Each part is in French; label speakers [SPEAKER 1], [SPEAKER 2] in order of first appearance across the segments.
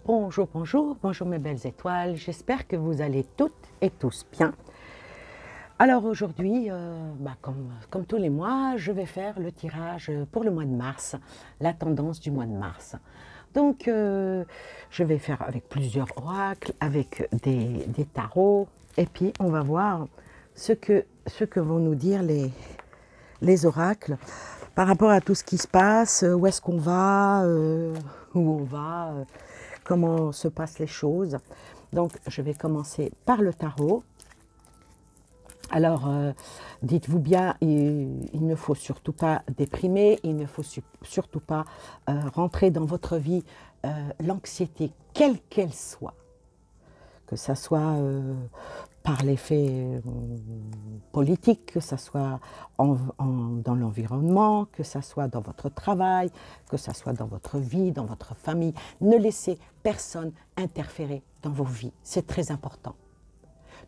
[SPEAKER 1] Bonjour, bonjour, bonjour mes belles étoiles, j'espère que vous allez toutes et tous bien. Alors aujourd'hui, comme tous les mois, je vais faire le tirage pour le mois de mars, la tendance du mois de mars. Donc je vais faire avec plusieurs oracles, avec des tarots, et puis on va voir ce que vont nous dire les oracles par rapport à tout ce qui se passe, où est-ce qu'on va, où on va, comment se passent les choses. Donc, je vais commencer par le tarot. Alors, dites-vous bien, il ne faut surtout pas déprimer, il ne faut surtout pas rentrer dans votre vie l'anxiété, quelle qu'elle soit. Que ça soit par les faits politiques, que ça soit dans l'environnement, que ça soit dans votre travail, que ça soit dans votre vie, dans votre famille. Ne laissez personne interférer dans vos vies, c'est très important.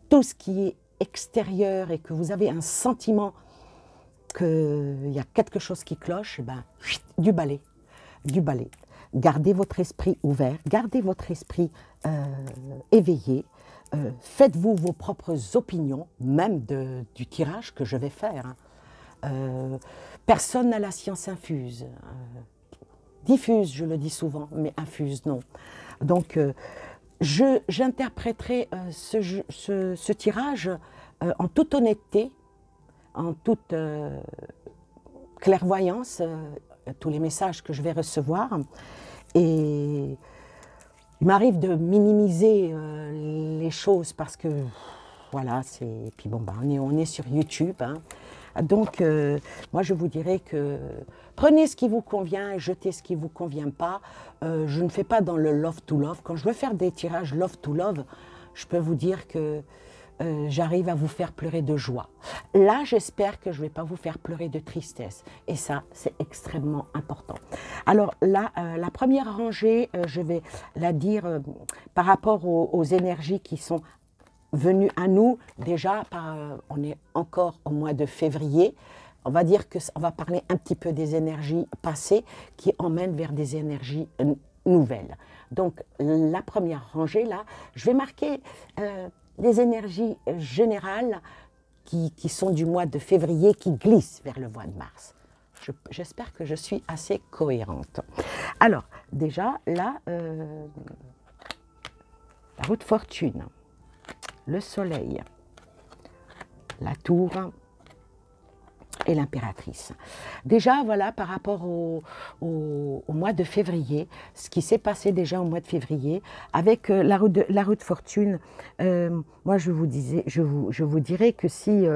[SPEAKER 1] Tout ce qui est extérieur et que vous avez un sentiment qu'il y a quelque chose qui cloche, ben, du balai, du balai. Gardez votre esprit ouvert, gardez votre esprit éveillé, faites-vous vos propres opinions, même du tirage que je vais faire. Personne n'a la science infuse. Diffuse, je le dis souvent, mais infuse, non. Donc, j'interpréterai ce tirage en toute honnêteté, en toute clairvoyance, tous les messages que je vais recevoir. Et il m'arrive de minimiser les choses parce que, voilà, et puis bon, on est sur YouTube. Hein. Donc, moi, je vous dirais que prenez ce qui vous convient et jetez ce qui ne vous convient pas. Je ne fais pas dans le love to love. Quand je veux faire des tirages love to love, je peux vous dire que j'arrive à vous faire pleurer de joie. Là, j'espère que je ne vais pas vous faire pleurer de tristesse. Et ça, c'est extrêmement important. Alors là, la première rangée, je vais la dire par rapport aux énergies qui sont venues à nous. Déjà, on est encore au mois de février. On va dire qu'on va parler un petit peu des énergies passées qui emmènent vers des énergies nouvelles. Donc, la première rangée, là, je vais marquer les énergies générales qui sont du mois de février, qui glissent vers le mois de mars. J'espère que je suis assez cohérente. Alors, déjà, là, la roue de fortune, le soleil, la tour et l'impératrice. Déjà, voilà, par rapport au mois de février, ce qui s'est passé déjà au mois de février, avec la roue de fortune, moi je vous dirais que si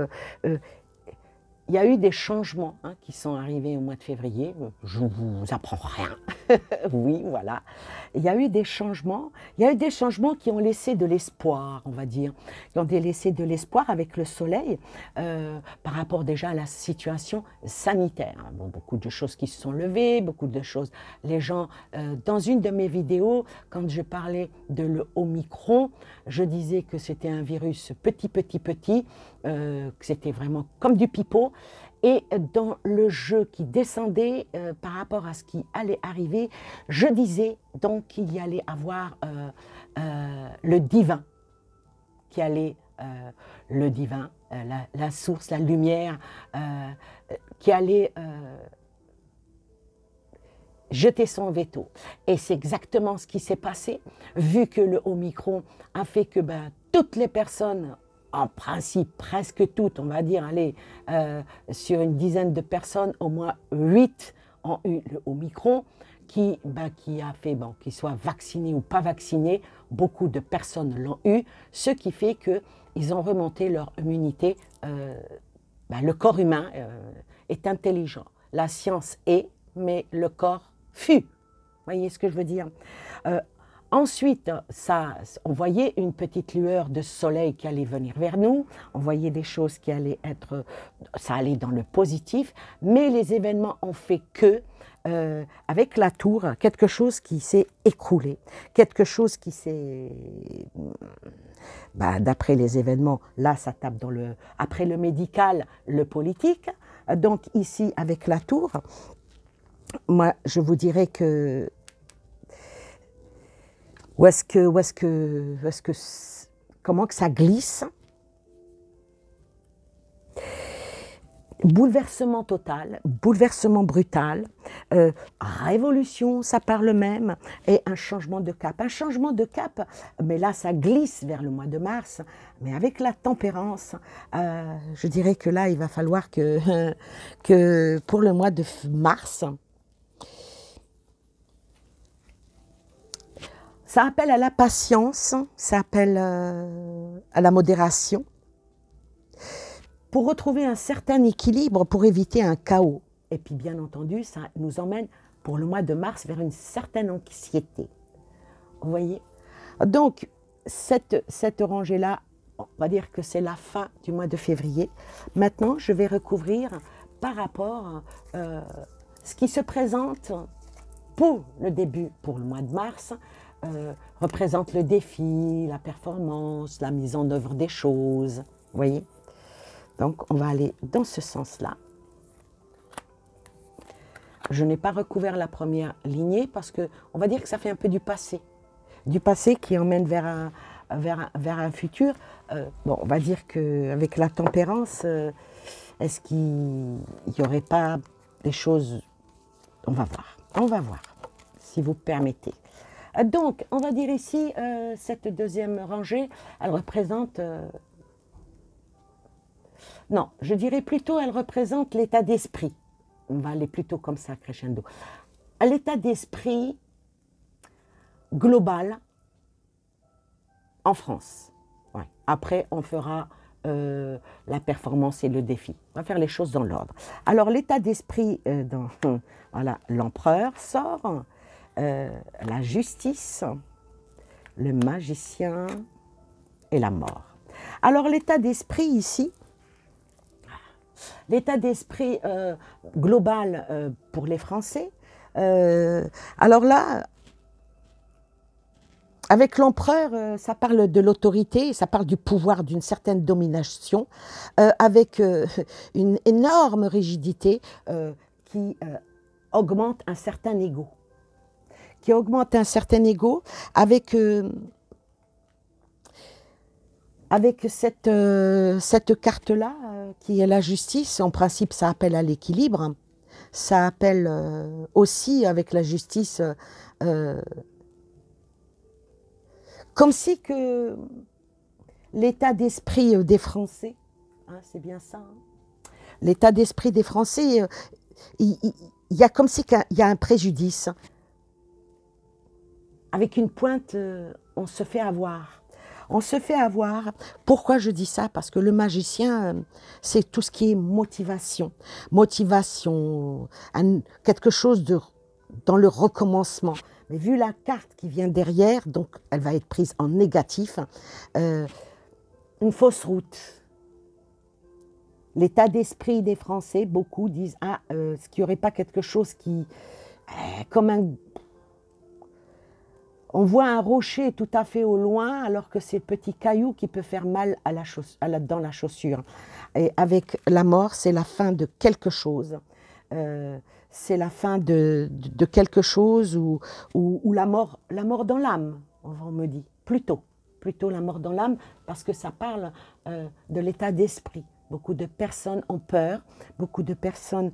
[SPEAKER 1] il y a eu des changements qui sont arrivés au mois de février, je ne vous apprends rien, oui, voilà. Il y a eu des changements qui ont laissé de l'espoir, on va dire, qui ont laissé de l'espoir avec le soleil par rapport déjà à la situation sanitaire. Bon, beaucoup de choses qui se sont levées, beaucoup de choses. Les gens, dans une de mes vidéos, quand je parlais de l'Omicron, je disais que c'était un virus petit, que c'était vraiment comme du pipeau. Et dans le jeu qui descendait par rapport à ce qui allait arriver, je disais donc qu'il y allait avoir le divin, le divin, la source, la lumière, qui allait jeter son veto. Et c'est exactement ce qui s'est passé, vu que le Omicron a fait que toutes les personnes, en principe, presque toutes, on va dire, allez, sur une dizaine de personnes, au moins 8 ont eu le Omicron, qui a fait, qu'ils soient vaccinés ou pas vaccinés, beaucoup de personnes l'ont eu, ce qui fait qu'ils ont remonté leur immunité. Le corps humain est intelligent. La science est, mais le corps fut. Vous voyez ce que je veux dire? Ensuite, on voyait une petite lueur de soleil qui allait venir vers nous, on voyait des choses qui allaient ça allait dans le positif, mais les événements ont fait que, avec la tour, quelque chose qui s'est écroulé, quelque chose qui s'est, d'après les événements, là ça tape après le médical, le politique, donc ici avec la tour, moi je vous dirais que comment que ça glisse. Bouleversement total, bouleversement brutal, révolution, ça parle même, et un changement de cap. Un changement de cap, mais là, ça glisse vers le mois de mars, mais avec la tempérance, je dirais que là, il va falloir que pour le mois de mars, ça appelle à la patience, ça appelle à la modération, pour retrouver un certain équilibre, pour éviter un chaos. Et puis bien entendu, ça nous emmène pour le mois de mars vers une certaine anxiété. Vous voyez? Donc, cette rangée-là, on va dire que c'est la fin du mois de février. Maintenant, je vais recouvrir par rapport à ce qui se présente pour le début, pour le mois de mars, représente le défi, la performance, la mise en œuvre des choses. Vous voyez? Donc, on va aller dans ce sens-là. Je n'ai pas recouvert la première lignée parce qu'on va dire que ça fait un peu du passé qui emmène vers un futur. Bon, on va dire qu'avec la tempérance, est-ce qu'il n'y aurait pas des choses... On va voir, si vous permettez. Donc, on va dire ici, cette deuxième rangée, elle représente... non, je dirais plutôt, elle représente l'état d'esprit. On va aller plutôt comme ça, crescendo. L'état d'esprit global en France. Ouais. Après, on fera la performance et le défi. On va faire les choses dans l'ordre. Alors, l'état d'esprit, voilà, l'empereur sort, la justice, le magicien et la mort. Alors, l'état d'esprit ici, l'état d'esprit global pour les Français. Alors là, avec l'empereur, ça parle de l'autorité, ça parle du pouvoir, d'une certaine domination, avec une énorme rigidité qui augmente un certain ego. Qui augmente un certain ego avec... avec cette carte-là, qui est la justice, en principe, ça appelle à l'équilibre. Ça appelle aussi, avec la justice, comme si que l'état d'esprit des Français, hein, c'est bien ça, hein, l'état d'esprit des Français, il y a comme si qu'il y a un préjudice. Avec une pointe, on se fait avoir. On se fait avoir. Pourquoi je dis ça? Parce que le magicien, c'est tout ce qui est motivation. Motivation, quelque chose dans le recommencement. Mais vu la carte qui vient derrière, donc elle va être prise en négatif, une fausse route. L'état d'esprit des Français, beaucoup disent, ah, est-ce qu'il n'y aurait pas quelque chose qui, comme un... On voit un rocher tout à fait au loin, alors que c'est le petit caillou qui peut faire mal dans la chaussure. Et avec la mort, c'est la fin de quelque chose. C'est la fin de quelque chose ou la mort dans l'âme, on me dit. Plutôt la mort dans l'âme, parce que ça parle de l'état d'esprit. Beaucoup de personnes ont peur, beaucoup de personnes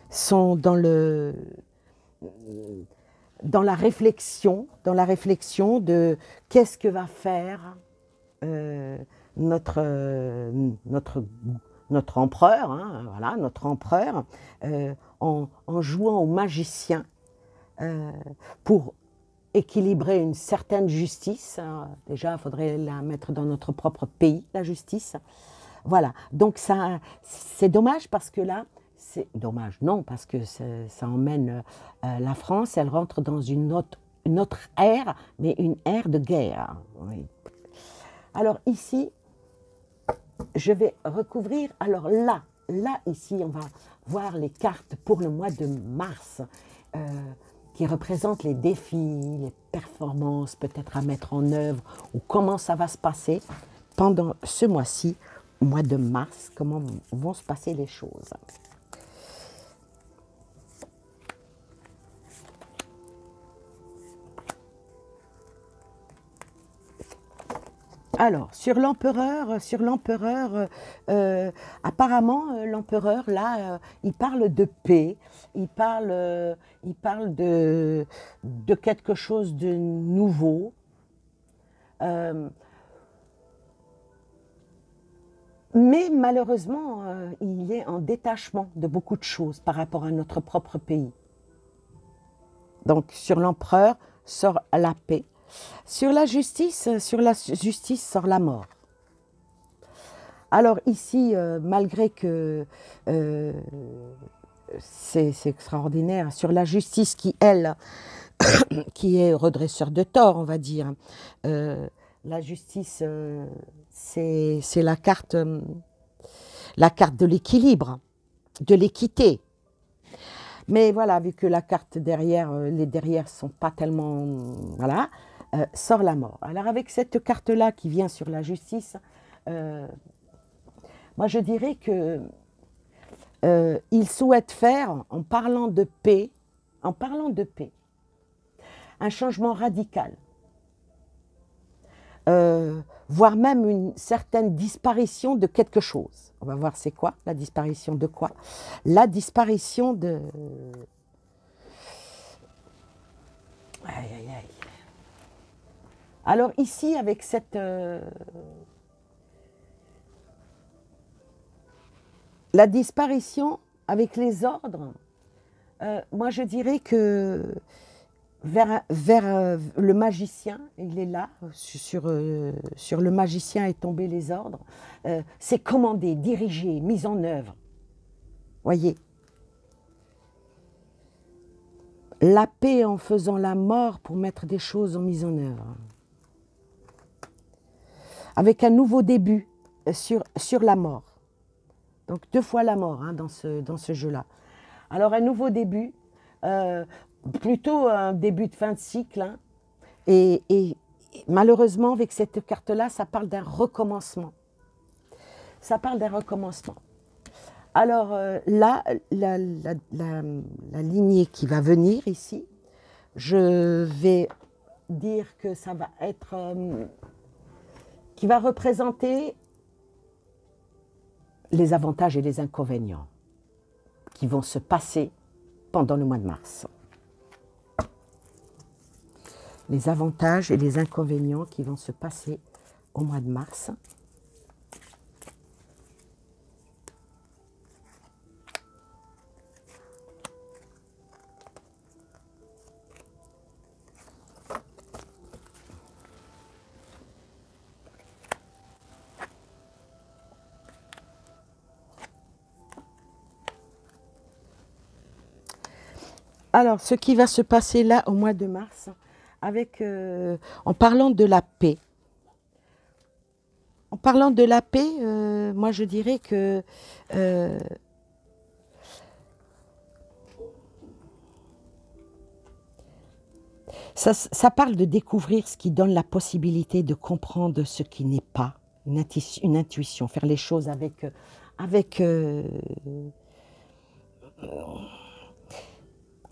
[SPEAKER 1] sont dans la réflexion de qu'est-ce que va faire notre empereur, hein, voilà, notre empereur, en jouant au magicien pour équilibrer une certaine justice. Déjà, il faudrait la mettre dans notre propre pays, la justice. Voilà, donc ça, c'est dommage parce que là, c'est dommage, non, parce que ça emmène la France, elle rentre dans une autre ère, mais une ère de guerre. Oui. Alors ici, je vais recouvrir, alors là, ici, on va voir les cartes pour le mois de mars, qui représentent les défis, les performances peut-être à mettre en œuvre, ou comment ça va se passer pendant ce mois-ci, mois de mars, comment vont se passer les choses. Alors, apparemment, l'empereur, là, il parle de paix, il parle de quelque chose de nouveau. Euh, mais malheureusement, il est en détachement de beaucoup de choses par rapport à notre propre pays. Donc, sur l'empereur sort la paix. Sur la justice sort la mort. Alors ici, malgré que c'est extraordinaire, sur la justice qui, elle, qui est redresseur de tort, on va dire, la justice, c'est la carte de l'équilibre, de l'équité. Mais voilà, vu que la carte derrière, les derrière sont pas tellement, voilà, sort la mort. Alors avec cette carte-là qui vient sur la justice, moi je dirais que il souhaite faire, en parlant de paix, un changement radical, voire même une certaine disparition de quelque chose. On va voir c'est quoi, la disparition de quoi? La disparition de... Aïe, aïe, aïe. Alors ici, avec cette... la disparition avec les ordres, moi je dirais que vers le magicien, il est là, sur le magicien est tombé les ordres, c'est commandé, dirigé, mis en œuvre. Voyez, la paix en faisant la mort pour mettre des choses en mise en œuvre. Avec un nouveau début sur la mort. Donc 2 fois la mort hein, dans ce jeu-là. Alors un nouveau début, plutôt un début de fin de cycle. Hein, et malheureusement, avec cette carte-là, ça parle d'un recommencement. Ça parle d'un recommencement. Alors là, la lignée qui va venir ici, je vais dire que ça va être... qui va représenter les avantages et les inconvénients qui vont se passer pendant le mois de mars. Les avantages et les inconvénients qui vont se passer au mois de mars. Alors, ce qui va se passer là au mois de mars, avec, en parlant de la paix. En parlant de la paix, moi je dirais que ça parle de découvrir ce qui donne la possibilité de comprendre ce qui n'est pas, une intuition, faire les choses avec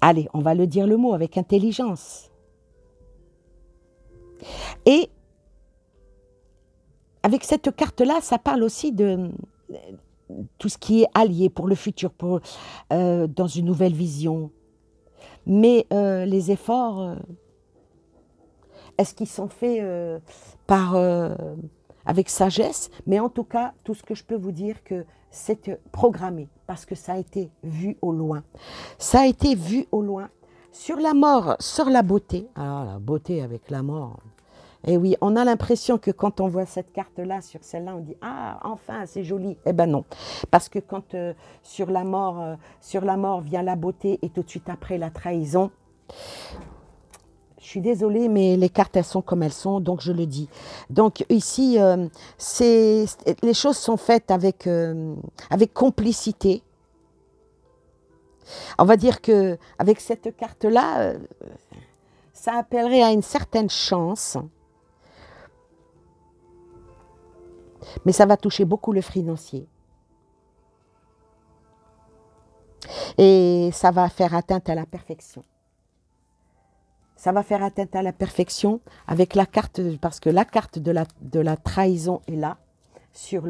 [SPEAKER 1] allez, on va le dire le mot, avec intelligence. Et avec cette carte-là, ça parle aussi de tout ce qui est allié pour le futur, dans une nouvelle vision. Mais les efforts, est-ce qu'ils sont faits avec sagesse? Mais en tout cas, tout ce que je peux vous dire, que c'est programmé, parce que ça a été vu au loin. Ça a été vu au loin. Sur la mort sort la beauté. Alors la beauté avec la mort. Et oui, on a l'impression que quand on voit cette carte-là, sur celle-là, on dit « Ah, enfin, c'est joli !» Eh ben non, parce que quand sur la mort vient la beauté et tout de suite après la trahison, je suis désolée, mais les cartes, elles sont comme elles sont, donc je le dis. Donc ici, les choses sont faites avec complicité. On va dire qu'avec cette carte-là, ça appellerait à une certaine chance. Mais ça va toucher beaucoup le financier. Et ça va faire atteinte à la perfection. ça va faire atteinte à la perfection avec la carte, parce que la carte de la trahison est là, sur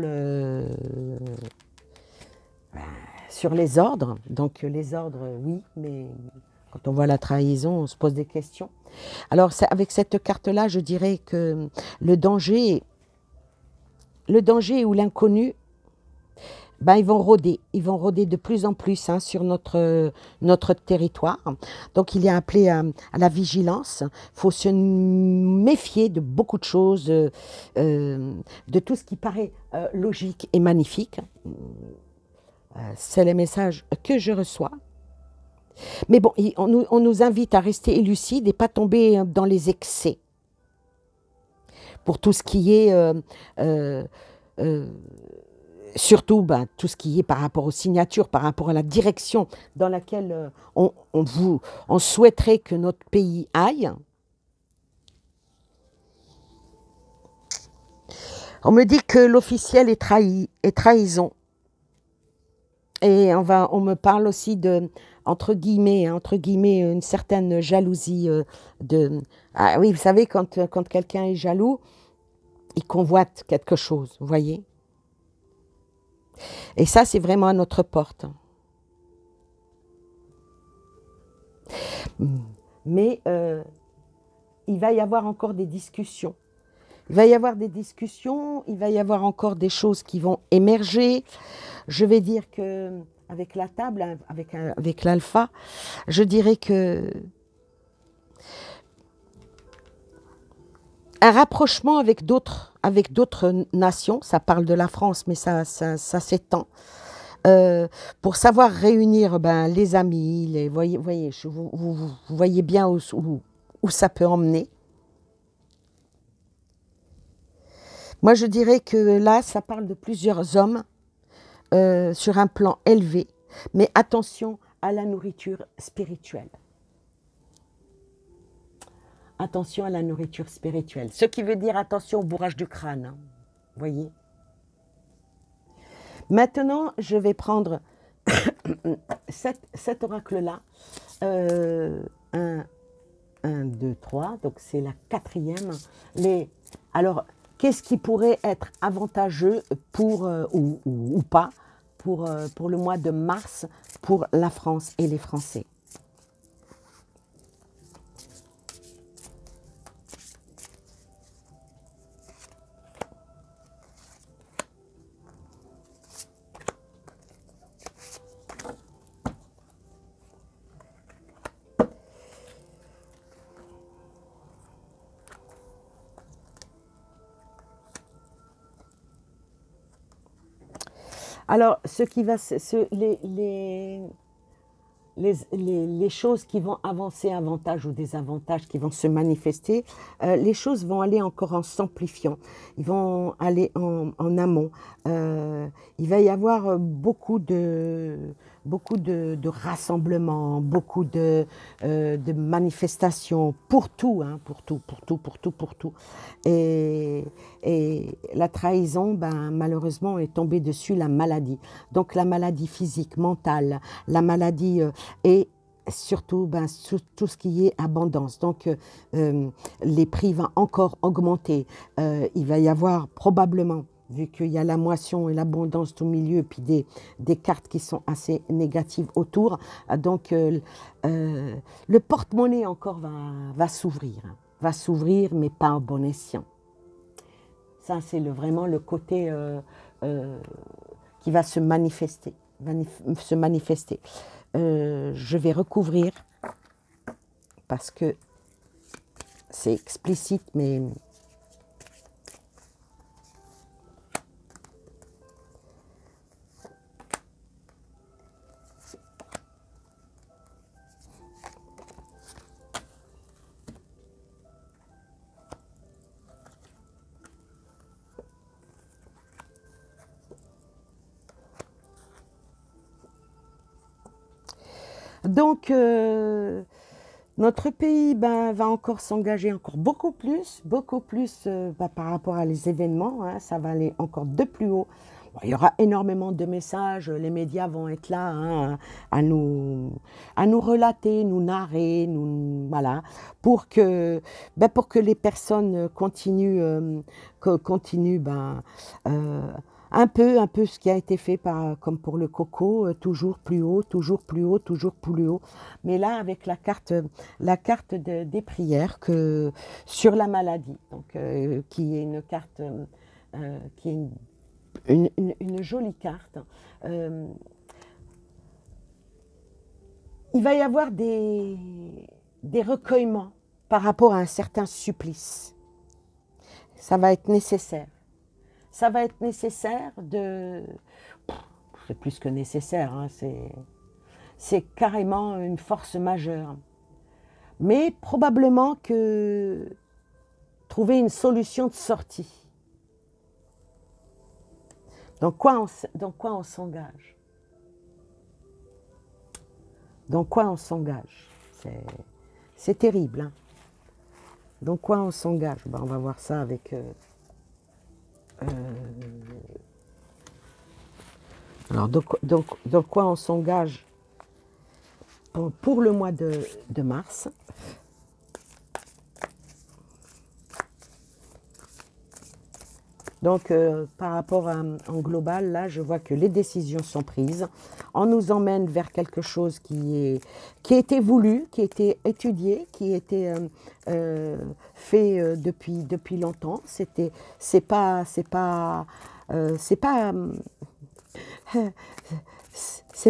[SPEAKER 1] sur les ordres. Donc les ordres, oui, mais quand on voit la trahison, on se pose des questions. Alors avec cette carte-là, je dirais que le danger ou l'inconnu, ben, ils vont rôder de plus en plus hein, sur notre territoire. Donc il est appelé à la vigilance. Il faut se méfier de beaucoup de choses, de tout ce qui paraît logique et magnifique. C'est les messages que je reçois. Mais bon, on nous invite à rester lucides et pas tomber dans les excès. Pour tout ce qui est... surtout, ben, tout ce qui est par rapport aux signatures, par rapport à la direction dans laquelle on souhaiterait que notre pays aille. On me dit que l'officiel est trahison. Et on me parle aussi de, entre guillemets, une certaine jalousie Ah oui, vous savez, quand quelqu'un est jaloux, il convoite quelque chose, vous voyez. Et ça, c'est vraiment à notre porte. Mais il va y avoir encore des discussions. Il va y avoir des discussions, il va y avoir encore des choses qui vont émerger. Je vais dire que avec la table, avec l'alpha, je dirais que un rapprochement avec d'autres nations, ça parle de la France, mais ça s'étend. Pour savoir réunir les amis, vous voyez bien où ça peut emmener. Moi, je dirais que là, ça parle de plusieurs hommes sur un plan élevé, mais attention à la nourriture spirituelle. Attention à la nourriture spirituelle. Ce qui veut dire attention au bourrage du crâne. Hein, vous voyez. Maintenant, je vais prendre cet oracle-là. 1, 2, 3. Donc, c'est la 4e. Alors, qu'est-ce qui pourrait être avantageux pour, ou pas pour le mois de mars pour la France et les Français? Alors, les choses qui vont avancer avantage ou désavantage, qui vont se manifester, les choses vont aller encore en s'amplifiant. Ils vont aller en amont. Il va y avoir beaucoup de rassemblements, beaucoup de manifestations pour tout, hein, pour tout. Et la trahison, malheureusement, est tombée dessus la maladie. Donc la maladie physique, mentale, la maladie et surtout tout ce qui est abondance. Donc les prix vont encore augmenter. Il va y avoir probablement, vu qu'il y a la moisson et l'abondance au milieu, puis des cartes qui sont assez négatives autour, donc le porte-monnaie encore va s'ouvrir. Va s'ouvrir, mais pas en bon escient. Ça, c'est vraiment le côté qui va se manifester. Je vais recouvrir parce que c'est explicite, mais... Donc, notre pays va encore s'engager encore beaucoup plus par rapport à les événements. Hein, ça va aller encore de plus haut il y aura énormément de messages, les médias vont être là hein, à nous relater, nous narrer, voilà, pour que les personnes continuent, euh, un peu ce qui a été fait comme pour le coco, toujours plus haut, toujours plus haut, toujours plus haut. Mais là, avec la carte des prières sur la maladie, donc, qui est une carte, qui est une jolie carte. Euh, il va y avoir des recueillements par rapport à un certain supplice. Ça va être nécessaire. Ça va être nécessaire c'est plus que nécessaire, hein, c'est carrément une force majeure. Mais probablement que trouver une solution de sortie. Dans quoi on s'engage? Dans quoi on s'engage? C'est terrible. Hein? Dans quoi on s'engage? Ben, on va voir ça avec... alors, dans quoi on s'engage pour le mois de mars? Donc, par rapport en global, là, je vois que les décisions sont prises. On nous emmène vers quelque chose qui a été voulu, qui a été étudié, qui a été fait depuis longtemps. C'est pas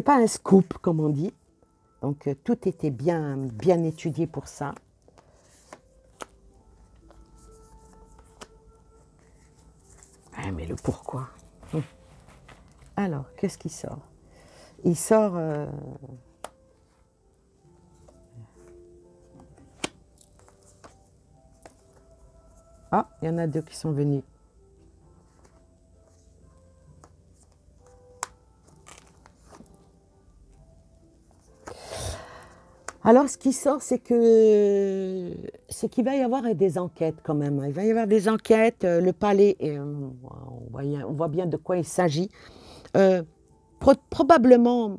[SPEAKER 1] un scoop, comme on dit. Donc, tout était bien étudié pour ça. Mais le pourquoi. Alors, qu'est-ce qui sort? Il sort... Ah, il y en a deux qui sont venus. Alors, ce qui sort, c'est qu'il va y avoir des enquêtes quand même. Il va y avoir des enquêtes. Le palais, on voit bien de quoi il s'agit. Probablement,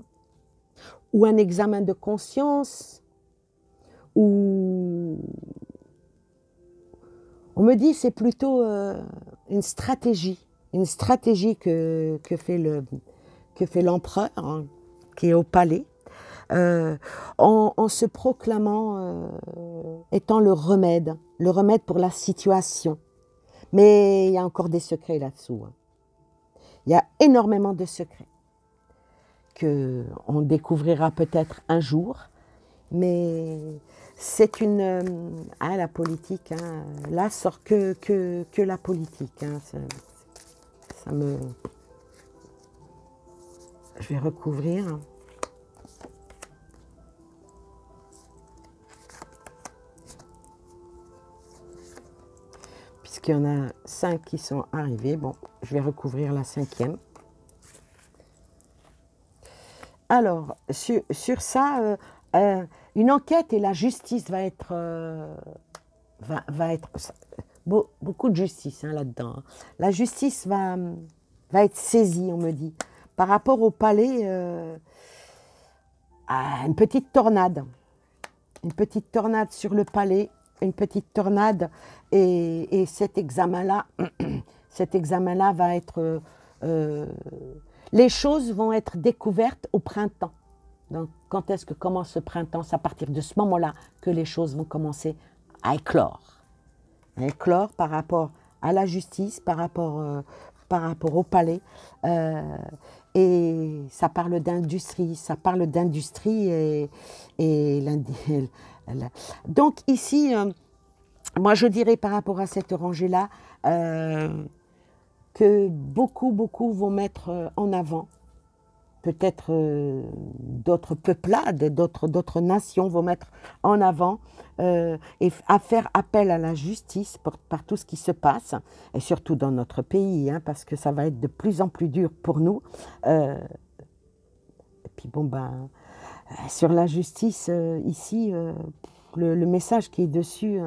[SPEAKER 1] ou un examen de conscience, ou... On me dit c'est plutôt une stratégie que fait l'empereur, hein, qui est au palais. En se proclamant étant le remède pour la situation. Mais il y a encore des secrets là-dessous. Hein. Il y a énormément de secrets qu'on découvrira peut-être un jour, mais c'est la politique, hein, là sort que la politique. Hein, je vais recouvrir. Puisqu'il y en a 5 qui sont arrivés. Bon, je vais recouvrir la 5e. Alors, sur ça, une enquête et la justice va être beaucoup de justice hein, là-dedans. Hein. La justice va être saisie, on me dit, par rapport au palais, à une petite tornade sur le palais. Une petite tornade et cet examen-là va être... les choses vont être découvertes au printemps. Donc, quand est-ce que commence le printemps? C'est à partir de ce moment-là que les choses vont commencer à éclore. À éclore par rapport à la justice, par rapport au palais. Et ça parle d'industrie, donc ici, moi je dirais par rapport à cette rangée-là que beaucoup vont mettre en avant, peut-être d'autres peuplades, d'autres nations vont mettre en avant et à faire appel à la justice par tout ce qui se passe, et surtout dans notre pays, hein, parce que ça va être de plus en plus dur pour nous. Et puis bon, sur la justice, ici, le message qui est dessus,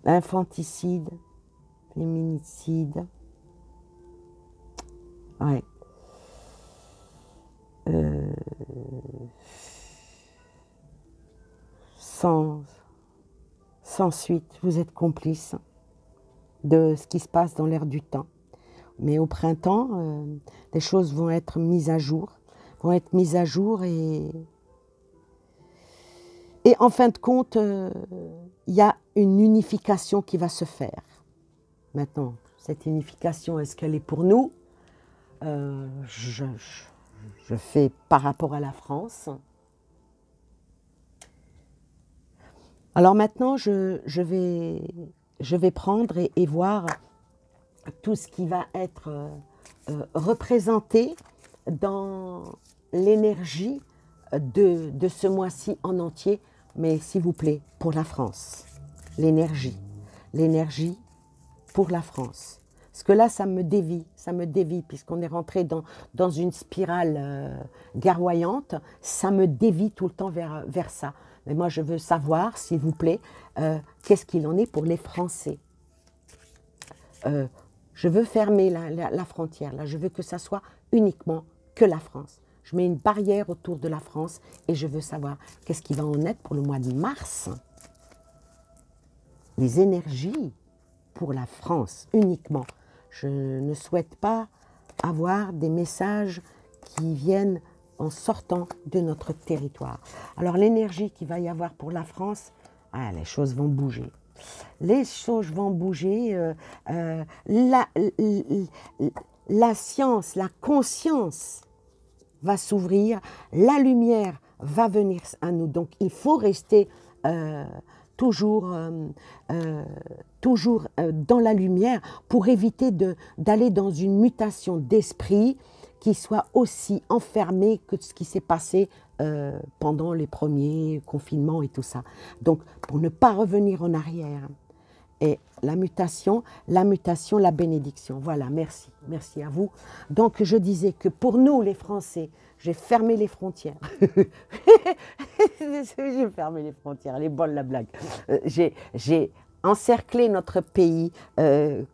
[SPEAKER 1] infanticide, féminicide, Ouais. Sans suite, vous êtes complice de ce qui se passe dans l'air du temps. Mais au printemps, les choses vont être mises à jour, et en fin de compte, il y a une unification qui va se faire. Maintenant, cette unification, est-ce qu'elle est pour nous? Je fais par rapport à la France. Alors maintenant, je vais prendre et voir tout ce qui va être représenté dans l'énergie de ce mois-ci en entier, mais s'il vous plaît, pour la France. L'énergie pour la France. Parce que là, ça me dévie, puisqu'on est rentré dans une spirale guerroyante, ça me dévie tout le temps vers ça. Mais moi, je veux savoir, s'il vous plaît, qu'est-ce qu'il en est pour les Français. Je veux fermer la frontière, là. Je veux que ça soit uniquement que la France. Je mets une barrière autour de la France et je veux savoir qu'est-ce qui va en être pour le mois de mars. Les énergies pour la France uniquement. Je ne souhaite pas avoir des messages qui viennent en sortant de notre territoire. Alors l'énergie qu'il va y avoir pour la France, les choses vont bouger. Les choses vont bouger. La science, la conscience va s'ouvrir, la lumière va venir à nous. Donc il faut rester toujours dans la lumière pour éviter d'aller dans une mutation d'esprit qui soit aussi enfermée que ce qui s'est passé pendant les premiers confinements et tout ça. Donc, pour ne pas revenir en arrière. Et la mutation, la bénédiction. Voilà, merci. Merci à vous. Donc, je disais que pour nous, les Français, j'ai fermé les frontières. J'ai fermé les frontières, elle est bonne la blague. J'ai encerclé notre pays, c'est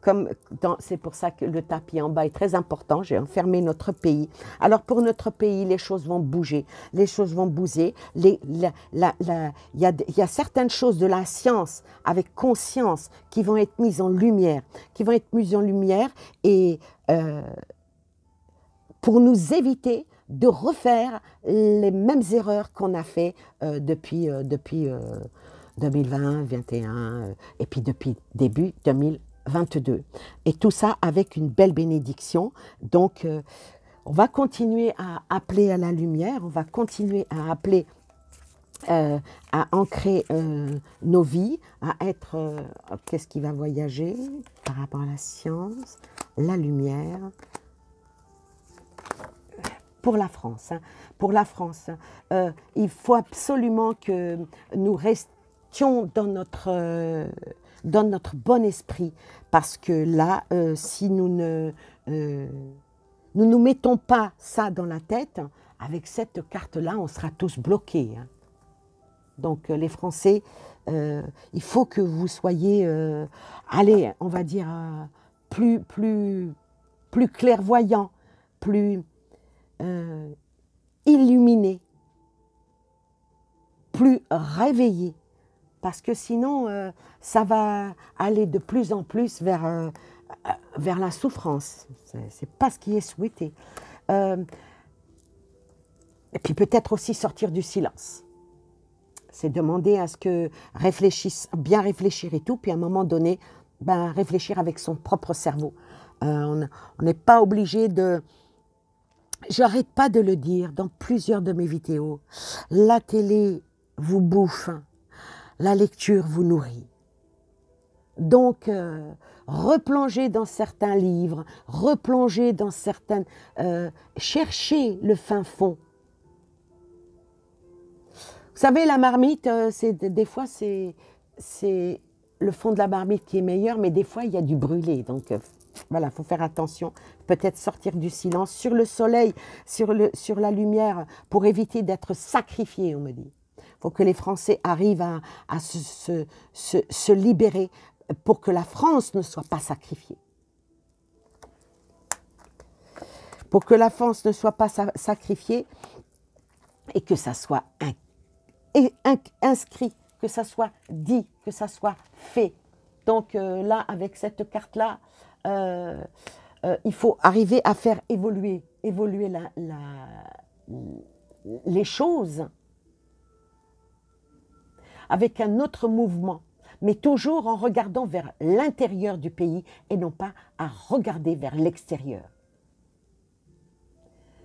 [SPEAKER 1] pour ça que le tapis en bas est très important, j'ai enfermé notre pays. Alors pour notre pays, les choses vont bouger, il y a certaines choses de la science avec conscience qui vont être mises en lumière, et pour nous éviter de refaire les mêmes erreurs qu'on a fait depuis 2020, 2021 et puis depuis début 2022. Et tout ça avec une belle bénédiction. Donc, on va continuer à appeler à la lumière, on va continuer à appeler, à ancrer nos vies, à être... qu'est-ce qui va voyager par rapport à la science, la lumière... Pour la France, il faut absolument que nous restions dans notre bon esprit, parce que là, si nous ne nous mettons pas ça dans la tête, avec cette carte-là, on sera tous bloqués. Hein. Donc les Français, il faut que vous soyez, allez, on va dire, plus clairvoyants, plus... illuminés, plus réveillés, parce que sinon ça va aller de plus en plus vers la souffrance. C'est pas ce qui est souhaité. Et puis peut-être aussi sortir du silence. C'est demander à ce que bien réfléchir et tout, puis à un moment donné, réfléchir avec son propre cerveau. On n'est pas obligé de... J'arrête pas de le dire dans plusieurs de mes vidéos. La télé vous bouffe, la lecture vous nourrit. Donc, replongez dans certains livres, replongez dans certaines... cherchez le fin fond. Vous savez, la marmite, des fois, c'est le fond de la marmite qui est meilleur, mais des fois, il y a du brûlé. Donc, voilà, il faut faire attention. Peut-être sortir du silence sur le soleil, sur la lumière, pour éviter d'être sacrifiés, on me dit. Il faut que les Français arrivent à se libérer pour que la France ne soit pas sacrifiée. pour que la France ne soit pas sacrifiée et que ça soit inscrit, que ça soit dit, que ça soit fait. Donc là, avec cette carte-là, il faut arriver à faire évoluer les choses avec un autre mouvement, mais toujours en regardant vers l'intérieur du pays et non pas à regarder vers l'extérieur.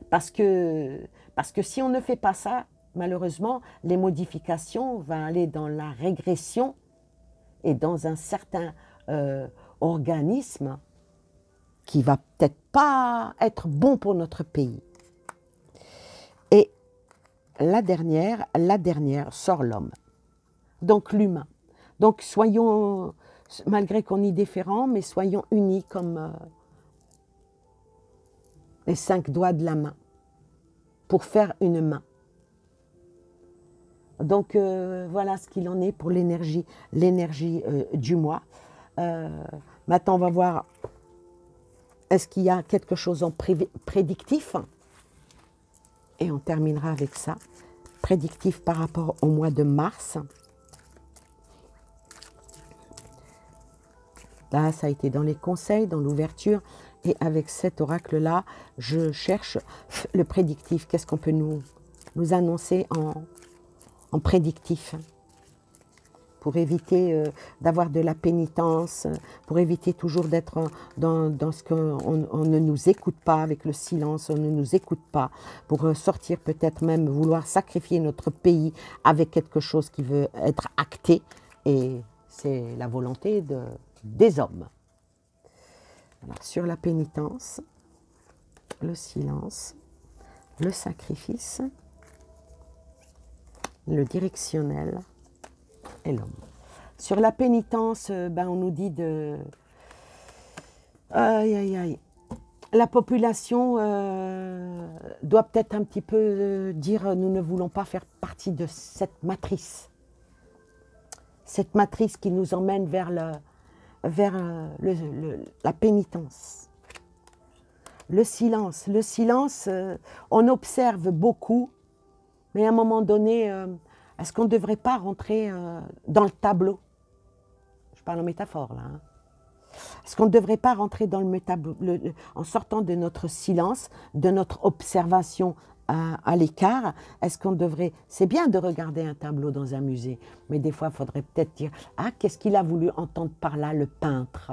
[SPEAKER 1] Parce que si on ne fait pas ça, malheureusement, les modifications vont aller dans la régression et dans un certain organisme qui va peut-être pas être bon pour notre pays. Et la dernière sort l'homme. Donc l'humain. Donc soyons, malgré qu'on est différents, mais soyons unis comme les 5 doigts de la main pour faire une main. Donc voilà ce qu'il en est pour l'énergie du mois. Maintenant on va voir, est-ce qu'il y a quelque chose en prédictif? Et on terminera avec ça. Prédictif par rapport au mois de mars. Là, ça a été dans les conseils, dans l'ouverture. Et avec cet oracle-là, je cherche le prédictif. Qu'est-ce qu'on peut nous annoncer en prédictif? Pour éviter d'avoir de la pénitence, pour éviter toujours d'être dans ce qu'on ne nous écoute pas, avec le silence, on ne nous écoute pas, pour sortir peut-être même vouloir sacrifier notre pays avec quelque chose qui veut être acté. Et c'est la volonté des hommes. Alors, sur la pénitence, le silence, le sacrifice, le directionnel et l'homme. Sur la pénitence, on nous dit de... Aïe, aïe, aïe. La population doit peut-être un petit peu dire nous ne voulons pas faire partie de cette matrice. Cette matrice qui nous emmène vers la pénitence. Le silence, on observe beaucoup, mais à un moment donné, est-ce qu'on ne devrait pas rentrer dans le tableau? Je parle en métaphore là. Hein. Est-ce qu'on ne devrait pas rentrer dans le tableau, en sortant de notre silence, de notre observation à l'écart? Est-ce qu'on devrait... C'est bien de regarder un tableau dans un musée, mais des fois, il faudrait peut-être dire « Ah, qu'est-ce qu'il a voulu entendre par là, le peintre ?»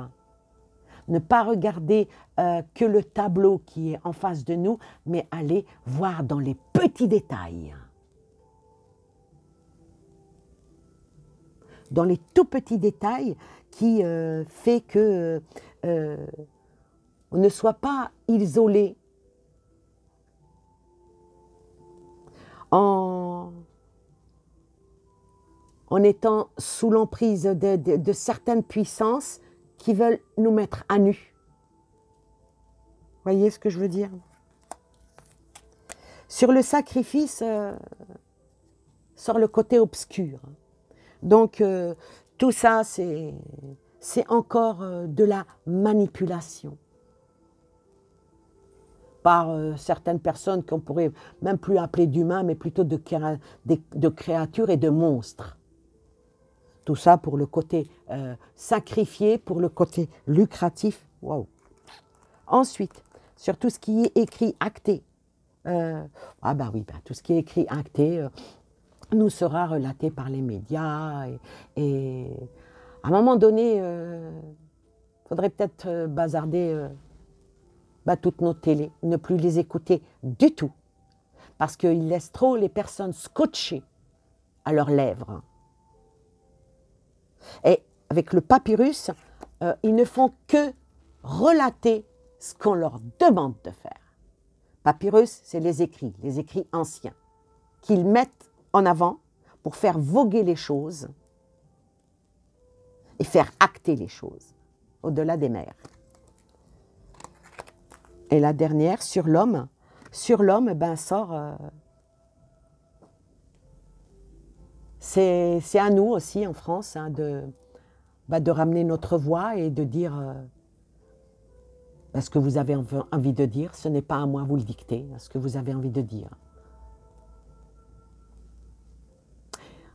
[SPEAKER 1] Ne pas regarder que le tableau qui est en face de nous, mais aller voir dans les petits détails. Dans les tout petits détails qui fait que on ne soit pas isolé en étant sous l'emprise de certaines puissances qui veulent nous mettre à nu. Voyez ce que je veux dire? Sur le sacrifice, sort le côté obscur. Donc, tout ça, c'est encore de la manipulation par certaines personnes qu'on pourrait même plus appeler d'humains, mais plutôt de créatures et de monstres. Tout ça pour le côté sacrifié, pour le côté lucratif. Wow. Ensuite, sur tout ce qui est écrit, acté. Tout ce qui est écrit, acté, nous sera relaté par les médias. Et à un moment donné, faudrait peut-être bazarder toutes nos télés, ne plus les écouter du tout. Parce qu'ils laissent trop les personnes scotchées à leurs lèvres. Et avec le papyrus, ils ne font que relater ce qu'on leur demande de faire. Papyrus, c'est les écrits anciens, qu'ils mettent en avant pour faire voguer les choses et faire acter les choses au-delà des mers. Et la dernière, sur l'homme, sort... c'est à nous aussi en France de ramener notre voix et de dire Ce que vous avez envie de dire, ce n'est pas à moi, vous le dictez, ce que vous avez envie de dire.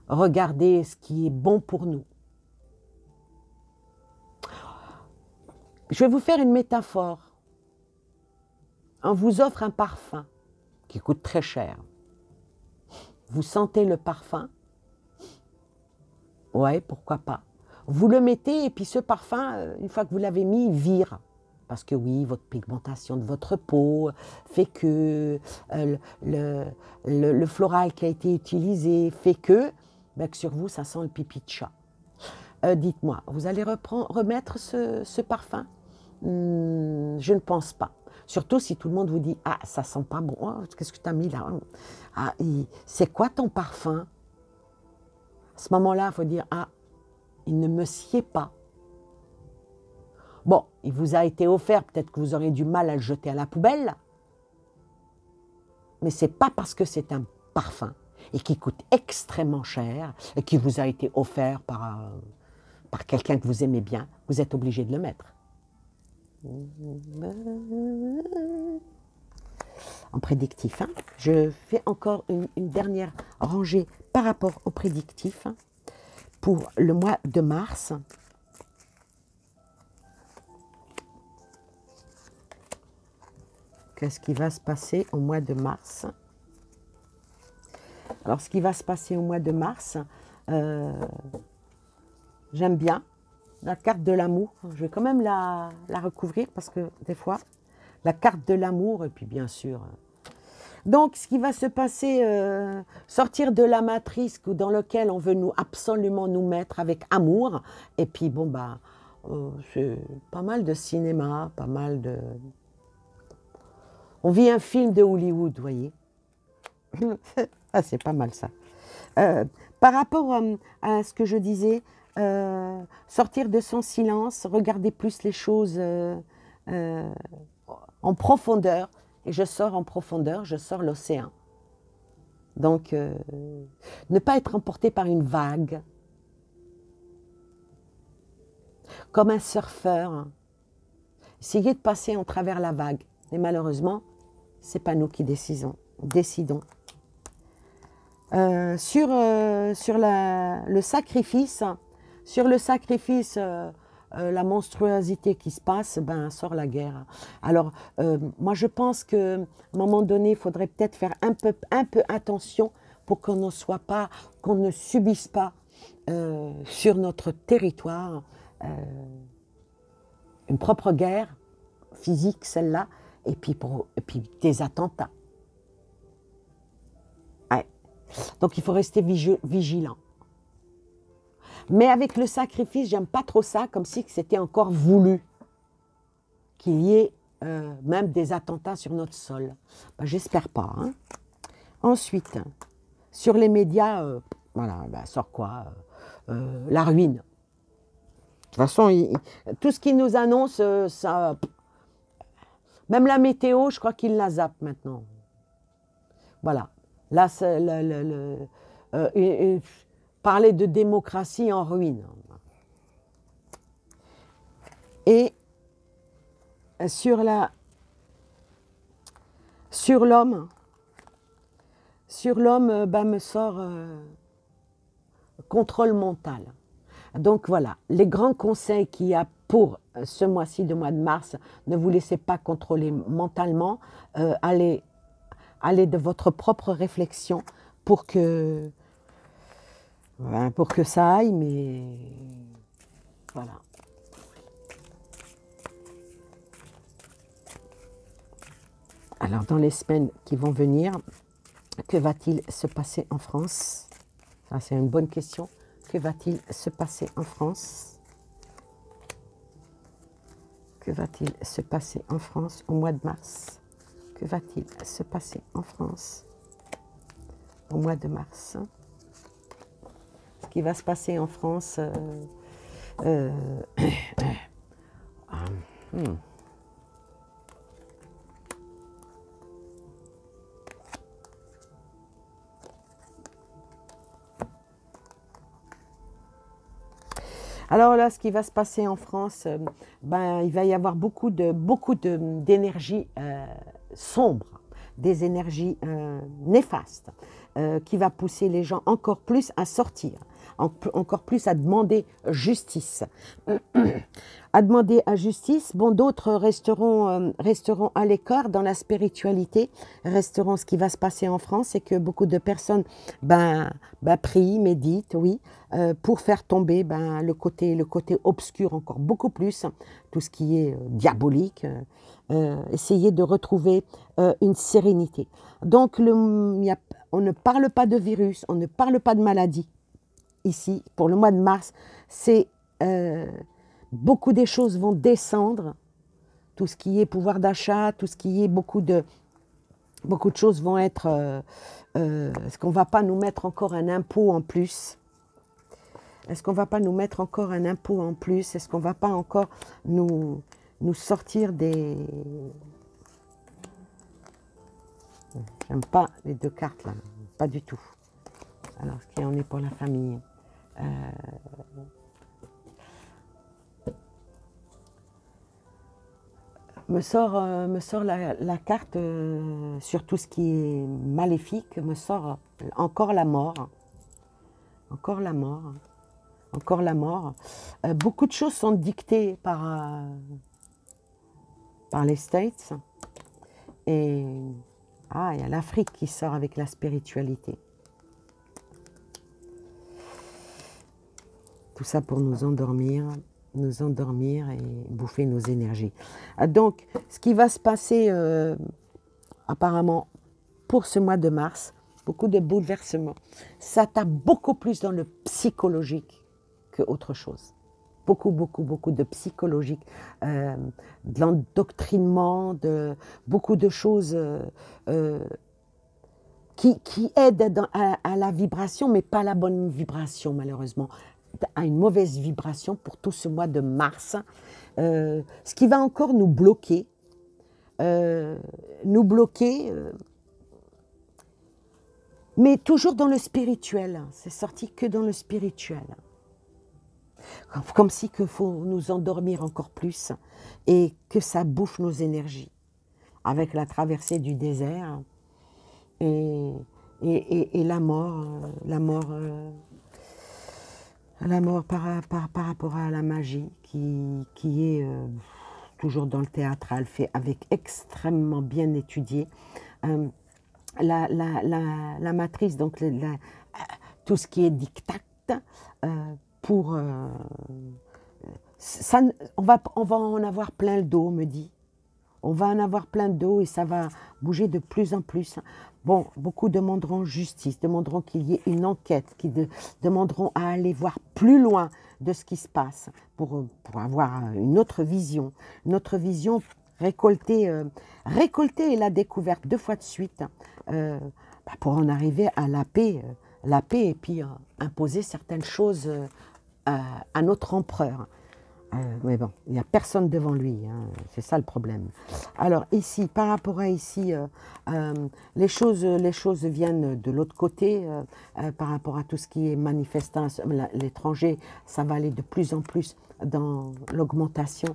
[SPEAKER 1] Regardez ce qui est bon pour nous. Je vais vous faire une métaphore. On vous offre un parfum qui coûte très cher. Vous sentez le parfum? Ouais, pourquoi pas. Vous le mettez et puis ce parfum, une fois que vous l'avez mis, il vire. Parce que oui, votre pigmentation de votre peau fait que le floral qui a été utilisé fait que sur vous, ça sent le pipi de chat. Dites-moi, vous allez remettre ce parfum? Je ne pense pas. Surtout si tout le monde vous dit « Ah, ça sent pas bon. Oh, qu'est-ce que tu as mis là? Ah, c'est quoi ton parfum ?» À ce moment-là, il faut dire « Ah, il ne me sied pas. » Bon, il vous a été offert, peut-être que vous aurez du mal à le jeter à la poubelle, mais ce n'est pas parce que c'est un parfum et qui coûte extrêmement cher et qui vous a été offert par quelqu'un que vous aimez bien, vous êtes obligé de le mettre. En prédictif, hein. Je fais encore une dernière rangée par rapport au prédictif pour le mois de mars. Qu'est-ce qui va se passer au mois de mars? Alors, ce qui va se passer au mois de mars, j'aime bien la carte de l'amour. Je vais quand même la recouvrir parce que des fois, la carte de l'amour, et puis bien sûr. Donc, ce qui va se passer, sortir de la matrice dans laquelle on veut absolument nous mettre avec amour. Et puis, bon, bah, c'est pas mal de cinéma, pas mal de... On vit un film de Hollywood, vous voyez. Ah, c'est pas mal ça. Par rapport à ce que je disais, sortir de son silence, regarder plus les choses en profondeur. Et je sors en profondeur, je sors l'océan. Donc, ne pas être emporté par une vague. Comme un surfeur. Essayez de passer en travers la vague. Mais malheureusement, ce n'est pas nous qui décidons. Sur le sacrifice, la monstruosité qui se passe, sort la guerre. Alors, moi je pense qu'à un moment donné, il faudrait peut-être faire un peu attention pour qu'on ne subisse pas sur notre territoire une propre guerre physique, celle-là, et puis des attentats. Ouais. Donc il faut rester vigilant. Mais avec le sacrifice, j'aime pas trop ça, comme si c'était encore voulu qu'il y ait même des attentats sur notre sol. J'espère pas. Hein. Ensuite, sur les médias, voilà, sort quoi la ruine. De toute façon, tout ce qu'ils nous annoncent, ça... Même la météo, je crois qu'ils la zappent maintenant. Voilà. Là, parler de démocratie en ruine. Et sur l'homme, me sort contrôle mental. Donc voilà, les grands conseils qu'il y a pour ce mois-ci, de mois de mars, ne vous laissez pas contrôler mentalement, allez de votre propre réflexion pour que ça aille, mais voilà. Alors, dans les semaines qui vont venir, que va-t-il se passer en France? Ça, c'est une bonne question. Que va-t-il se passer en France? Que va-t-il se passer en France au mois de mars? Que va-t-il se passer en France au mois de mars? Ce qui va se passer en France... Alors là, ce qui va se passer en France, ben, il va y avoir beaucoup d'énergie sombre, des énergies néfastes, qui va pousser les gens encore plus à sortir, encore plus à demander justice. À demander à justice. Bon, d'autres resteront à l'écart dans la spiritualité, resteront. Ce qui va se passer en France, c'est que beaucoup de personnes prient, méditent, oui, pour faire tomber le côté obscur encore beaucoup plus, tout ce qui est diabolique, essayer de retrouver une sérénité. Donc, on ne parle pas de virus, on ne parle pas de maladie. Ici, pour le mois de mars, c'est beaucoup des choses vont descendre, tout ce qui est pouvoir d'achat, tout ce qui est beaucoup de choses vont être. Est-ce qu'on ne va pas nous mettre encore un impôt en plus? Est-ce qu'on ne va pas nous mettre encore un impôt en plus? Est-ce qu'on ne va pas encore nous sortir des... J'aime pas les deux cartes là, pas du tout. Alors, ce qui en est pour la famille. Me sort la carte sur tout ce qui est maléfique, me sort encore la mort. Encore la mort. Encore la mort. Beaucoup de choses sont dictées par les States. Et il y a l'Afrique qui sort avec la spiritualité. Tout ça pour nous endormir et bouffer nos énergies. Donc, ce qui va se passer apparemment pour ce mois de mars, beaucoup de bouleversements. Ça tape beaucoup plus dans le psychologique qu'autre chose. Beaucoup de psychologique, de l'endoctrinement, beaucoup de choses qui aident à la vibration, mais pas la bonne vibration malheureusement. À une mauvaise vibration pour tout ce mois de mars, ce qui va encore nous bloquer, mais toujours dans le spirituel, c'est sorti que dans le spirituel. Comme si qu'il faut nous endormir encore plus et que ça bouffe nos énergies, avec la traversée du désert et la mort par rapport à la magie qui est toujours dans le théâtral, fait avec extrêmement bien étudié. La matrice, donc tout ce qui est diktat, pour... ça, on va en avoir plein le dos, me dit. On va en avoir plein de dos et ça va bouger de plus en plus. Bon, beaucoup demanderont justice, demanderont qu'il y ait une enquête, demanderont à aller voir plus loin de ce qui se passe pour avoir une autre vision récolter la découverte 2 fois de suite pour en arriver à la paix et puis imposer certaines choses à notre empereur. Mais bon, il n'y a personne devant lui, hein, c'est ça le problème. Alors ici, par rapport à ici, les choses viennent de l'autre côté, par rapport à tout ce qui est manifestation, l'étranger, ça va aller de plus en plus dans l'augmentation.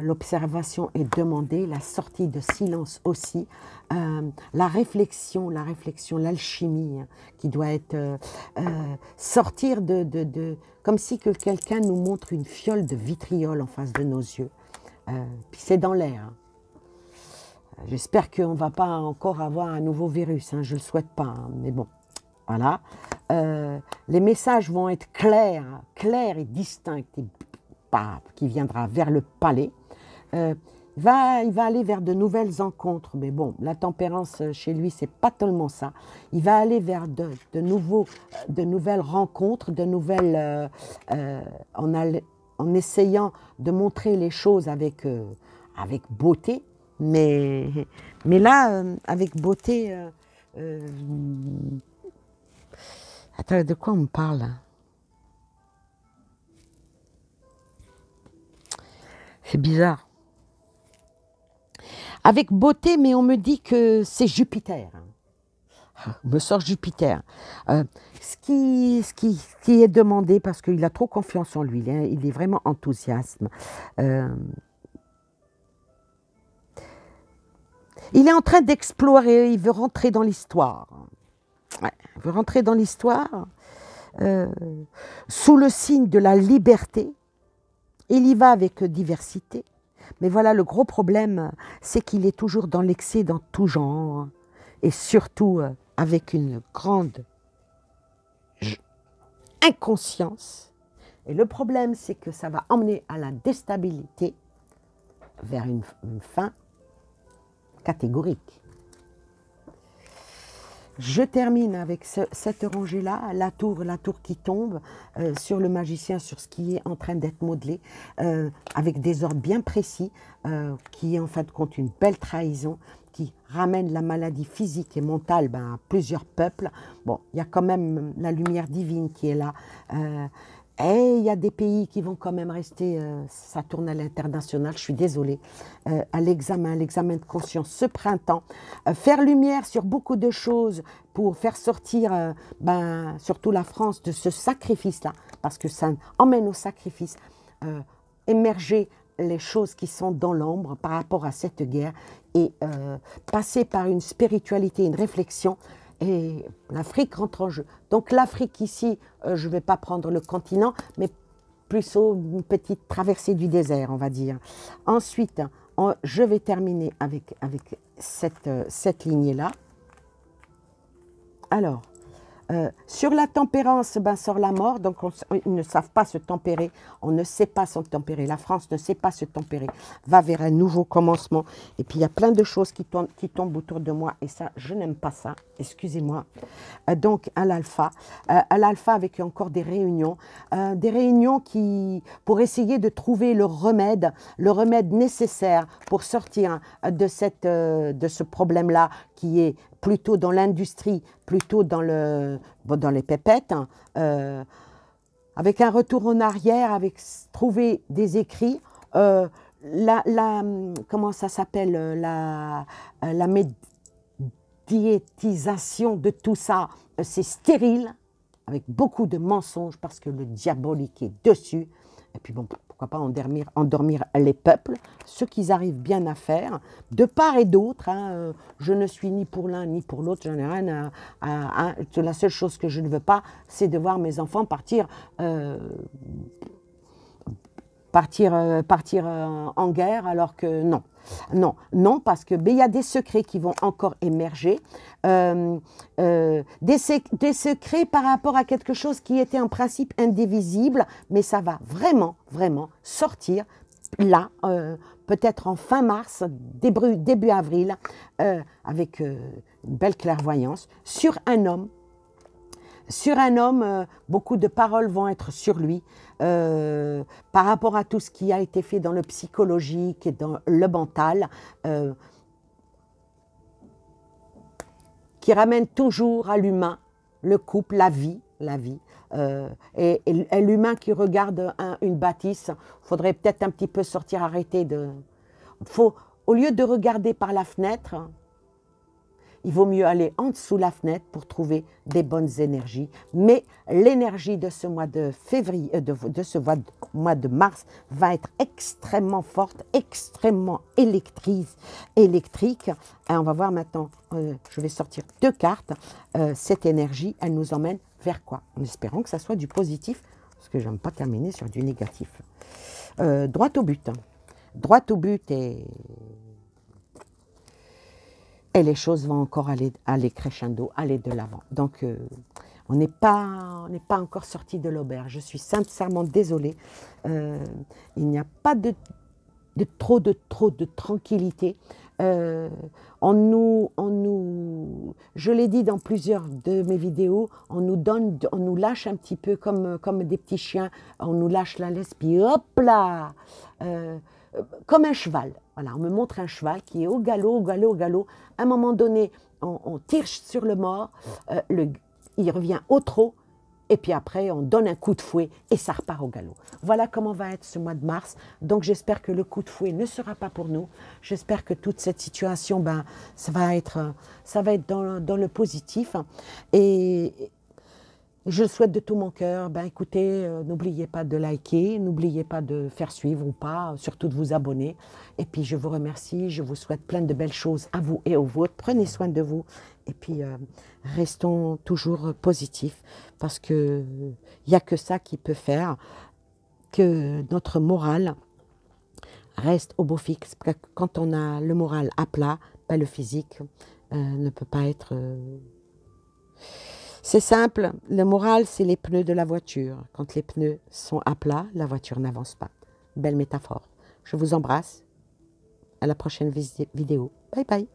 [SPEAKER 1] L'observation est demandée, la sortie de silence aussi, la réflexion, l'alchimie, hein, qui doit être sortir comme si que quelqu'un nous montre une fiole de vitriol en face de nos yeux. Puis c'est dans l'air. Hein. J'espère qu'on ne va pas encore avoir un nouveau virus, hein, je ne le souhaite pas, hein, mais bon, voilà. Les messages vont être clairs et distincts, qui viendra vers le palais. Il va aller vers de nouvelles rencontres, mais bon, la tempérance chez lui, c'est pas tellement ça. Il va aller vers de nouvelles rencontres, en essayant de montrer les choses avec beauté, mais là, avec beauté... Attends, de quoi on me parle là? C'est bizarre. Avec beauté, mais on me dit que c'est Jupiter. me sort Jupiter. Ce qui est demandé, parce qu'il a trop confiance en lui, il est vraiment enthousiaste. Il est en train d'explorer, il veut rentrer dans l'histoire. Ouais, il veut rentrer dans l'histoire sous le signe de la liberté. Il y va avec diversité. Mais voilà, le gros problème, c'est qu'il est toujours dans l'excès, dans tout genre. Et surtout avec une grande inconscience. Et le problème, c'est que ça va emmener à la déstabilité vers une fin catégorique. Je termine avec cette rangée-là, la tour qui tombe sur le magicien, sur ce qui est en train d'être modelé, avec des ordres bien précis, qui est en fin de compte une belle trahison, qui ramène la maladie physique et mentale à plusieurs peuples. Bon, il y a quand même la lumière divine qui est là. Et il y a des pays qui vont quand même rester, ça tourne à l'international, je suis désolée, à l'examen de conscience ce printemps. Faire lumière sur beaucoup de choses pour faire sortir, surtout la France, de ce sacrifice-là, parce que ça emmène au sacrifice, émerger les choses qui sont dans l'ombre par rapport à cette guerre et passer par une spiritualité, une réflexion. Et l'Afrique rentre en jeu. Donc l'Afrique ici, je ne vais pas prendre le continent, mais plutôt une petite traversée du désert, on va dire. Ensuite, je vais terminer avec cette lignée-là. Alors, sur la tempérance, sort la mort, donc ils ne savent pas se tempérer, on ne sait pas se tempérer, la France ne sait pas se tempérer, va vers un nouveau commencement, et puis il y a plein de choses qui tombent autour de moi, et ça, je n'aime pas ça, excusez-moi. Donc à l'alpha avec encore des réunions pour essayer de trouver le remède nécessaire pour sortir de ce problème-là qui est plutôt dans l'industrie, plutôt dans les pépettes, avec un retour en arrière, avec trouver des écrits, comment ça s'appelle, la médiatisation de tout ça, c'est stérile, avec beaucoup de mensonges, parce que le diabolique est dessus, et puis bon, pourquoi pas endormir les peuples, ce qu'ils arrivent bien à faire, de part et d'autre. Je ne suis ni pour l'un ni pour l'autre, j'en ai rien à la seule chose que je ne veux pas, c'est de voir mes enfants partir en guerre, alors que non, parce que il y a des secrets qui vont encore émerger, des secrets par rapport à quelque chose qui était en principe indivisible, mais ça va vraiment sortir là, peut-être en fin mars, début avril, avec une belle clairvoyance, sur un homme. Beaucoup de paroles vont être sur lui par rapport à tout ce qui a été fait dans le psychologique et dans le mental, qui ramène toujours à l'humain, le couple, la vie. Et l'humain qui regarde une bâtisse, il faudrait peut-être un petit peu sortir, arrêter de... Au lieu de regarder par la fenêtre, il vaut mieux aller en dessous la fenêtre pour trouver des bonnes énergies. Mais l'énergie de ce mois de février, de ce mois de mars, va être extrêmement forte, extrêmement électrique. Et on va voir maintenant, je vais sortir 2 cartes. Cette énergie, elle nous emmène vers quoi? En espérant que ça soit du positif, parce que je n'aime pas terminer sur du négatif. Droit au but. Droit au but et les choses vont encore aller crescendo, aller de l'avant. Donc, on n'est pas encore sorti de l'auberge. Je suis sincèrement désolée. Il n'y a pas de trop de tranquillité. Je l'ai dit dans plusieurs de mes vidéos, on nous lâche un petit peu comme des petits chiens. On nous lâche la laisse, puis hop là, comme un cheval. Voilà, on me montre un cheval qui est au galop. À un moment donné, on tire sur le mort, il revient au trot, et puis après, on donne un coup de fouet et ça repart au galop. Voilà comment va être ce mois de mars. Donc j'espère que le coup de fouet ne sera pas pour nous. J'espère que toute cette situation, ben, ça va être dans le positif. Et je souhaite de tout mon cœur, ben écoutez, n'oubliez pas de liker, n'oubliez pas de faire suivre ou pas, surtout de vous abonner. Et puis je vous remercie, je vous souhaite plein de belles choses à vous et aux vôtres. Prenez soin de vous et puis restons toujours positifs parce que il n'y a que ça qui peut faire que notre morale reste au beau fixe. Quand on a le moral à plat, ben, le physique ne peut pas être... C'est simple, le moral, c'est les pneus de la voiture. Quand les pneus sont à plat, la voiture n'avance pas. Belle métaphore. Je vous embrasse. À la prochaine vidéo. Bye bye.